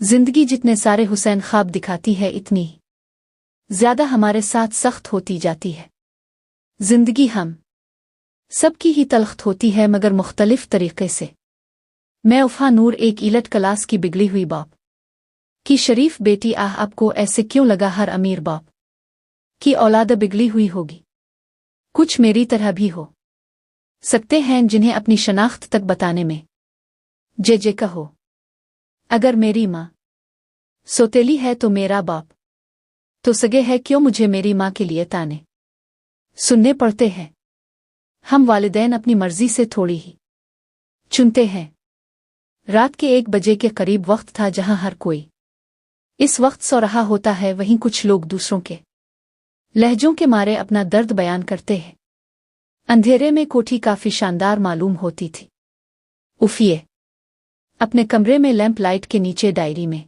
जिंदगी जितने सारे हुसैन ख्वाब दिखाती है इतनी ज्यादा हमारे साथ सख्त होती जाती है। जिंदगी हम सबकी ही तलख्त होती है मगर मुख्तलिफ तरीके से। मैं उफ़ा नूर एक इलट क्लास की बिगड़ी हुई बाप की शरीफ बेटी आपको ऐसे क्यों लगा हर अमीर बाप की औलाद बिगड़ी हुई होगी? कुछ मेरी तरह भी हो सकते हैं जिन्हें अपनी शनाख्त तक बताने में जे कहो। अगर मेरी माँ सोतेली है तो मेरा बाप तो सगे है क्यों मुझे मेरी माँ के लिए ताने सुनने पड़ते हैं? हम वालिदैन अपनी मर्जी से थोड़ी ही चुनते हैं। रात के 1 बजे के करीब वक्त था जहां हर कोई इस वक्त सो रहा होता है, वहीं कुछ लोग दूसरों के लहजों के मारे अपना दर्द बयान करते हैं। अंधेरे में कोठी काफी शानदार मालूम होती थी। उफिए अपने कमरे में लैंप लाइट के नीचे डायरी में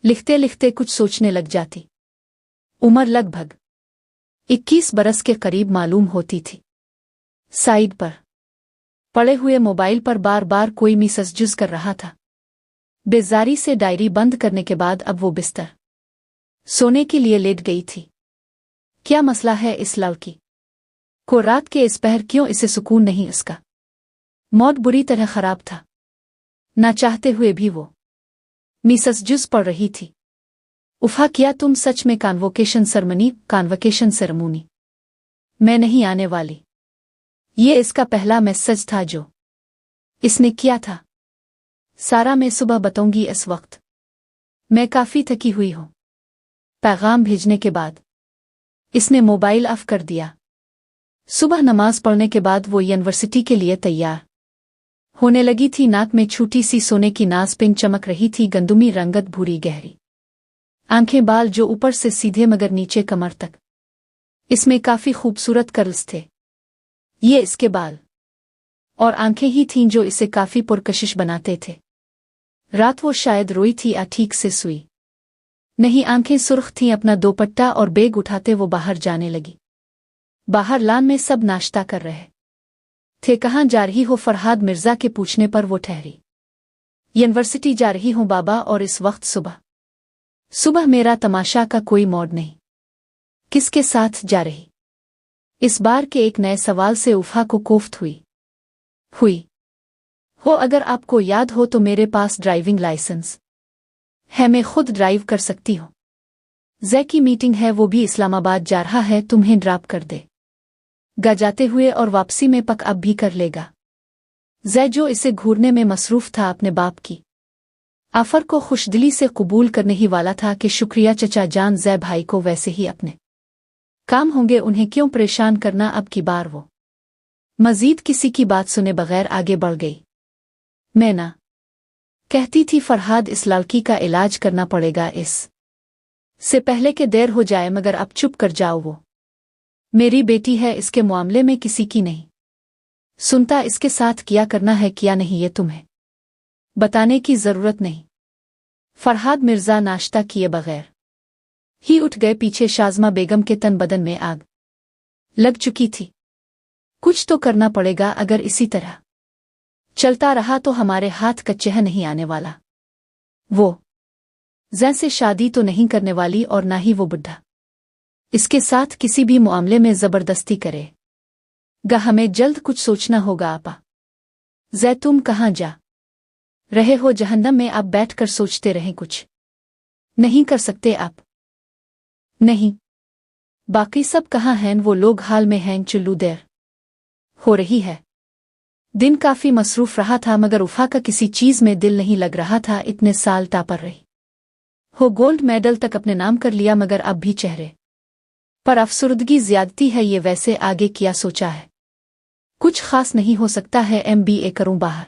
लिखते लिखते कुछ सोचने लग जाती। उम्र लगभग 21 बरस के करीब मालूम होती थी। साइड पर पड़े हुए मोबाइल पर बार बार कोई मैसेज कर रहा था। बेजारी से डायरी बंद करने के बाद अब वो बिस्तर सोने के लिए लेट गई थी। क्या मसला है इस लड़की को? रात के इस पहर क्यों इसे सुकून नहीं? इसका मूड बुरी तरह खराब था। ना चाहते हुए भी वो मैसेज पढ़ रही थी। उफ़ा, क्या तुम सच में कॉन्वोकेशन सेरेमनी में नहीं आने वाली? ये इसका पहला मैसेज था जो इसने किया था। सारा मैं सुबह बताऊंगी, इस वक्त मैं काफी थकी हुई हूं। पैगाम भेजने के बाद इसने मोबाइल ऑफ कर दिया। सुबह नमाज पढ़ने के बाद वो यूनिवर्सिटी के लिए तैयार होने लगी थी। नाक में छोटी सी सोने की नाज पिन चमक रही थी, गंदुमी रंगत, भूरी गहरी आंखें, बाल जो ऊपर से सीधे मगर नीचे कमर तक। इसमें काफी खूबसूरत कर्ल्स थे। ये इसके बाल और आंखें ही थीं जो इसे काफी पुरकशिश बनाते थे। रात वो शायद रोई थी या ठीक से सुई नहीं। आंखें सुर्ख थीं। अपना दोपट्टा और बैग उठाते वो बाहर जाने लगी। बाहर लान में सब नाश्ता कर रहे थे। कहाँ जा रही हो? फरहाद मिर्जा के पूछने पर वो ठहरी। यूनिवर्सिटी जा रही हूं बाबा, और इस वक्त सुबह मेरा तमाशा का कोई मूड नहीं। किसके साथ जा रही? इस बार के एक नए सवाल से उफ़ा को कोफ्त हुई हो। अगर आपको याद हो तो मेरे पास ड्राइविंग लाइसेंस है, मैं खुद ड्राइव कर सकती हूँ। जै की मीटिंग है, वो भी इस्लामाबाद जा रहा है, तुम्हें ड्रॉप कर देगा जाते हुए और वापसी में पक अप भी कर लेगा। जै जो इसे घूरने में मसरूफ था, अपने बाप की आफर को खुशदिली से कबूल करने ही वाला था कि शुक्रिया चचा जान, जै भाई को वैसे ही अपने काम होंगे, उन्हें क्यों परेशान करना। अब की बार वो मजीद किसी की बात सुने बगैर आगे बढ़ गई। मैं ना कहती थी फरहाद, इस लड़की का इलाज करना पड़ेगा, इस से पहले कि देर हो जाए, मगर अब चुप कर जाओ। वो मेरी बेटी है, इसके मामले में किसी की नहीं सुनता। इसके साथ क्या करना है क्या नहीं ये तुम्हें बताने की जरूरत नहीं। फरहाद मिर्जा नाश्ता किए बगैर ही उठ गए। पीछे शाज़मा बेगम के तन बदन में आग लग चुकी थी। कुछ तो करना पड़ेगा, अगर इसी तरह चलता रहा तो हमारे हाथ कच्चे नहीं आने वाला। वो जै से शादी तो नहीं करने वाली, और ना ही वो बुढ़ा इसके साथ किसी भी मामले में जबरदस्ती करेगा। हमें जल्द कुछ सोचना होगा। आपा जै, तुम कहाँ जा रहे हो? जहन्नम में। आप बैठकर सोचते रहें, कुछ नहीं कर सकते आप? नहीं। बाकी सब कहाँ हैं? वो लोग हाल में हैं। चुल्लू देर हो रही है। दिन काफी मसरूफ रहा था, मगर उफ़ा का किसी चीज में दिल नहीं लग रहा था। इतने साल टापर रही हो, गोल्ड मेडल तक अपने नाम कर लिया, मगर अब भी चेहरे पर अफसुर्दगी ज्यादती है। ये वैसे आगे क्या सोचा है? कुछ खास नहीं हो सकता है। MBA करूं बाहर।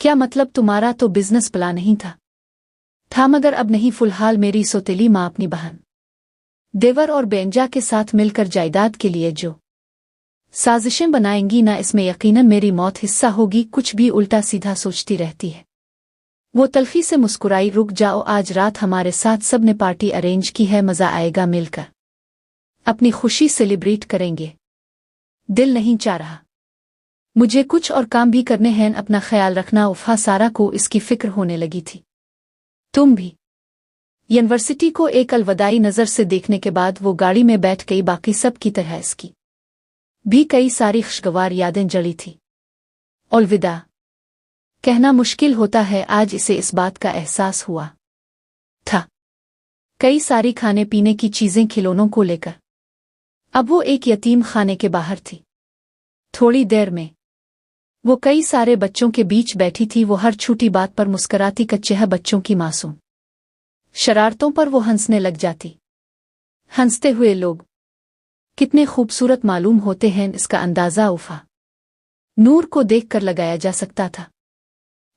क्या मतलब? तुम्हारा तो बिजनेस प्लान नहीं था मगर अब नहीं। फिलहाल मेरी सोतेली माँ अपनी बहन, देवर और बेंजा के साथ मिलकर जायदाद के लिए जो साजिशें बनाएंगी ना, इसमें यकीनन मेरी मौत हिस्सा होगी। कुछ भी उल्टा सीधा सोचती रहती है। वो तल्खी से मुस्कुराई। रुक जाओ, आज रात हमारे साथ सब ने पार्टी अरेंज की है, मजा आएगा, मिलकर अपनी खुशी सेलिब्रेट करेंगे। दिल नहीं चाह रहा, मुझे कुछ और काम भी करने हैं। अपना ख्याल रखना। उफ़ा सारा को इसकी फिक्र होने लगी थी। तुम भी। यूनिवर्सिटी को एक अलविदाई नज़र से देखने के बाद वो गाड़ी में बैठ गई। बाकी सब की तरह इसकी भी कई सारी खुशगवार यादें जड़ी थी। अलविदा कहना मुश्किल होता है, आज इसे इस बात का एहसास हुआ था। कई सारी खाने पीने की चीजें, खिलौनों को लेकर। अब वो एक यतीम खाने के बाहर थी। थोड़ी देर में वो कई सारे बच्चों के बीच बैठी थी। वो हर छोटी बात पर मुस्कराती, कच्चे बच्चों की मासूम शरारतों पर वो हंसने लग जाती। हंसते हुए लोग कितने खूबसूरत मालूम होते हैं, इसका अंदाजा उफा नूर को देखकर लगाया जा सकता था।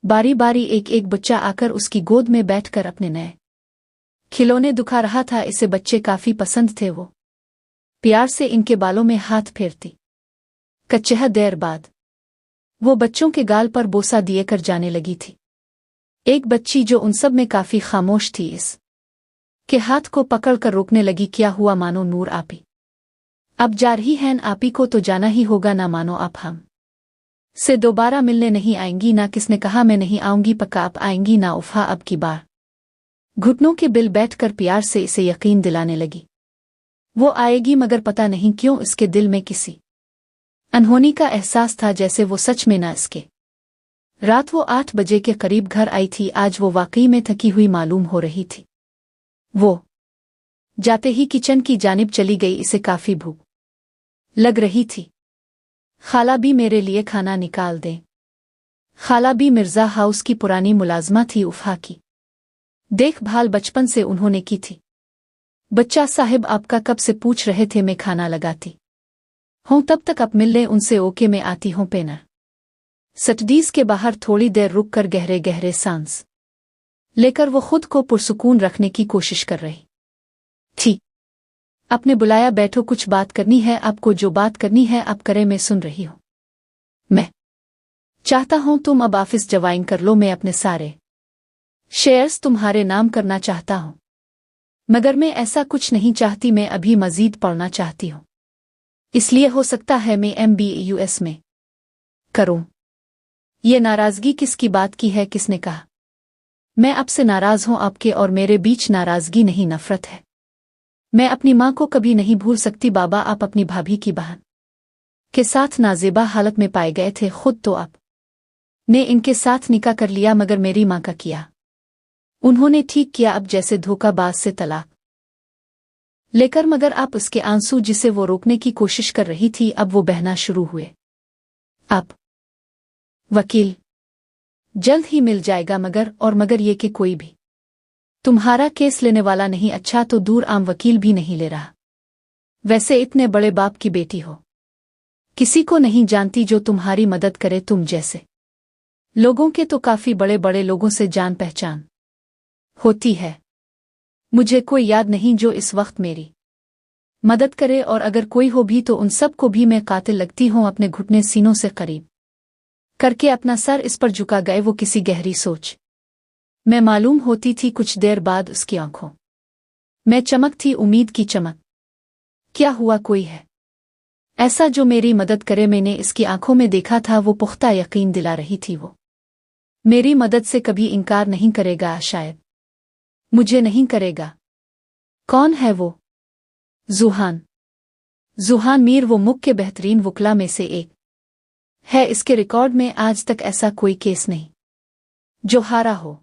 बारी बारी एक एक बच्चा आकर उसकी गोद में बैठकर अपने नए खिलौने दिखा रहा था। इसे बच्चे काफी पसंद थे। वो प्यार से इनके बालों में हाथ फेरती। कच्चे देर बाद वो बच्चों के गाल पर बोसा दिए कर जाने लगी थी। एक बच्ची जो उन सब में काफी खामोश थी, इस के हाथ को पकड़कर रोकने लगी। क्या हुआ? मानो नूर आपी अब जा रही हैं, आपी को तो जाना ही होगा ना। मानो आप हम से दोबारा मिलने नहीं आएंगी ना। किसने कहा मैं नहीं आऊंगी? पक्का आप आएंगी ना? उफा अब की बार घुटनों के बिल बैठकर प्यार से इसे यकीन दिलाने लगी। वो आएगी, मगर पता नहीं क्यों इसके दिल में किसी अनहोनी का एहसास था, जैसे वो सच में ना इसके। रात वो 8 बजे के करीब घर आई थी। आज वो वाकई में थकी हुई मालूम हो रही थी। वो जाते ही किचन की जानिब चली गई। इसे काफी भूख लग रही थी। खाला भी मेरे लिए खाना निकाल दें। खाला भी मिर्जा हाउस की पुरानी मुलाजमा थी। उफा की देखभाल बचपन से उन्होंने की थी। बच्चा साहिब आपका कब से पूछ रहे थे, मैं खाना लगाती हूँ, तब तक आप मिल लें उनसे। ओके मैं आती हूँ। पेनर सटडीज के बाहर थोड़ी देर रुक कर गहरे गहरे सांस लेकर वो खुद को पुरसुकून रखने की कोशिश कर रही थी। आपने बुलाया, बैठो, कुछ बात करनी है। आपको जो बात करनी है आप करें, मैं सुन रही हूँ। मैं चाहता हूँ तुम अब ऑफिस ज्वाइन कर लो। मैं अपने सारे शेयर्स तुम्हारे नाम करना चाहता हूँ, मगर मैं ऐसा कुछ नहीं चाहती। मैं अभी मजीद पढ़ना चाहती हूँ, इसलिए हो सकता है मैं MBA US में करूँ। ये नाराजगी किसकी बात की है? किसने कहा मैं आपसे नाराज हूँ? आपके और मेरे बीच नाराजगी नहीं, नफरत है। मैं अपनी माँ को कभी नहीं भूल सकती। बाबा आप अपनी भाभी की बहन के साथ नाजेबा हालत में पाए गए थे। खुद तो आप ने इनके साथ निकाह कर लिया, मगर मेरी माँ का किया उन्होंने ठीक किया। अब जैसे धोखाबाज से तलाक लेकर, मगर आप उसके आंसू जिसे वो रोकने की कोशिश कर रही थी, अब वो बहना शुरू हुए। अब वकील जल्द ही मिल जाएगा, मगर ये कि कोई भी तुम्हारा केस लेने वाला नहीं। अच्छा तो दूर, आम वकील भी नहीं ले रहा। वैसे इतने बड़े बाप की बेटी हो, किसी को नहीं जानती जो तुम्हारी मदद करे। तुम जैसे लोगों के तो काफी बड़े बड़े लोगों से जान पहचान होती है। मुझे कोई याद नहीं जो इस वक्त मेरी मदद करे, और अगर कोई हो भी तो उन सब को भी मैं कातिल लगती हूँ। अपने घुटने सीनों से करीब करके अपना सर इस पर झुका गए। वो किसी गहरी सोच में मालूम होती थी। कुछ देर बाद उसकी आंखों में चमक थी, उम्मीद की चमक। क्या हुआ? कोई है ऐसा जो मेरी मदद करे? मैंने इसकी आंखों में देखा था। वो पुख्ता यकीन दिला रही थी वो मेरी मदद से कभी इनकार नहीं करेगा। शायद मुझे नहीं करेगा। कौन है वो? जुहान मीर, वो मुल्क के बेहतरीन वकला में से एक है। इसके रिकॉर्ड में आज तक ऐसा कोई केस नहीं जो हारा हो।